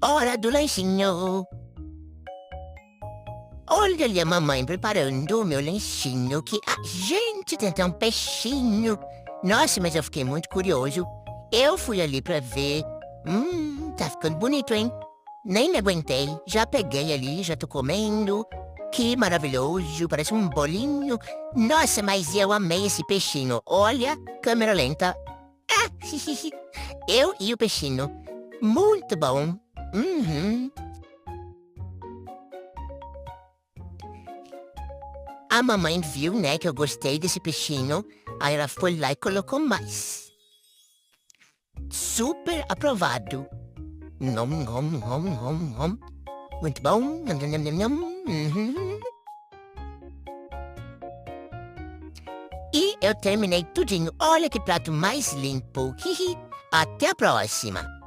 Hora do lanchinho. Olha ali a mamãe preparando o meu lanchinho que... Ah, gente, tem até um peixinho. Nossa, mas eu fiquei muito curioso. Eu fui ali pra ver. Tá ficando bonito, hein? Nem me aguentei. Já peguei ali, já tô comendo. Que maravilhoso, parece um bolinho. Nossa, mas eu amei esse peixinho. Olha, câmera lenta. Ah, eu e o peixinho. Muito bom. Uhum. A mamãe viu, né, que eu gostei desse peixinho. Aí ela foi lá e colocou mais. Super aprovado. Nom, nom, nom, nom, nom. Muito bom. Nham, nham, nham, nham. Uhum. E eu terminei tudinho. Olha que prato mais limpo. Até a próxima.